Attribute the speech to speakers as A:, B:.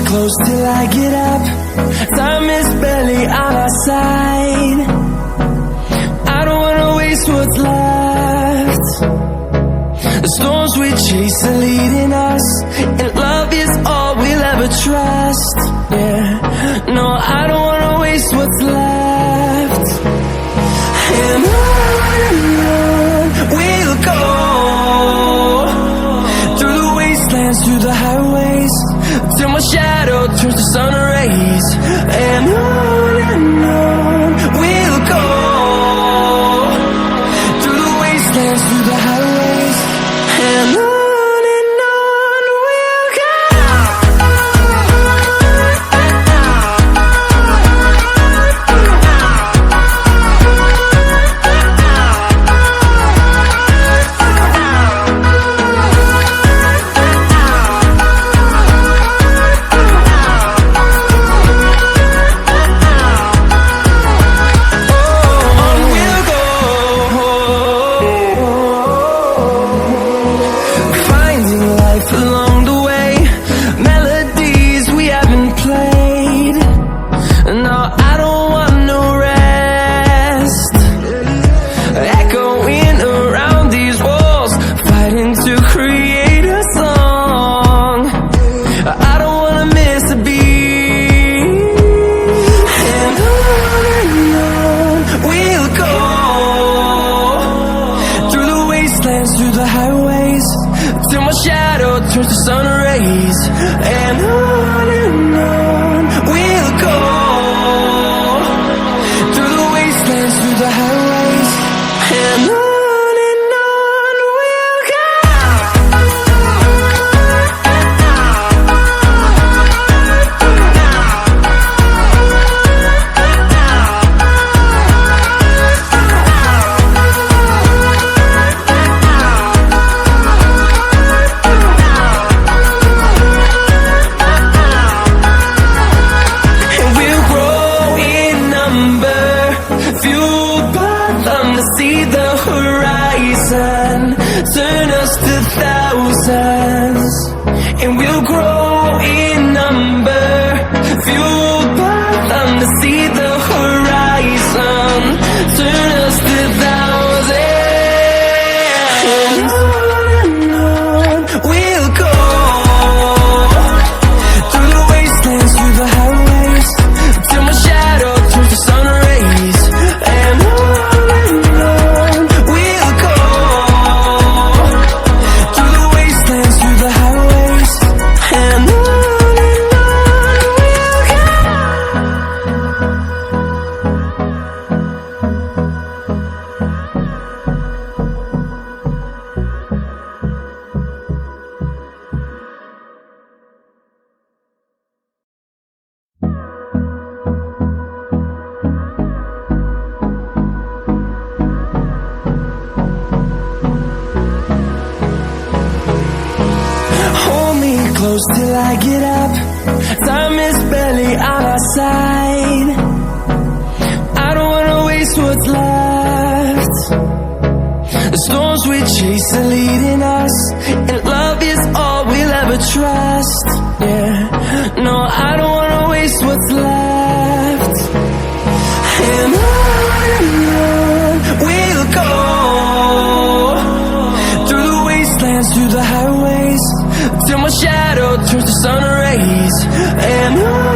A: close till I get up. Time is barely on our side. I don't wanna waste what's left. The storms we chase are leading us, and love is all we'll ever trust. Yeah, no, I don't wanna waste what's left. And on we'll go, through the wastelands, through the highways, till my shadow turns to sun rays. And on we'll go, through the wastelands, through the highways, and on we'll go. Through the highways, till my shadow turns to sun rays. And on we'll go, through the wastelands, through the highways, and on we'll go. See the horizon, turn us to thousands, and we'll grow in number, fueled by them. To see the horizon, turn us to thousands, and on we'll go, through the wastelands, through the highways, till my shadow turns to sun rays. And on close till I get up. Time is barely on our side. I don't wanna waste what's left. The storms we chase are leading us, and love is all we'll ever trust. Yeah, no, I don't wanna waste what's left. And on we'll go, through the wastelands, through the highways, till my shadow turns to sun rays. And on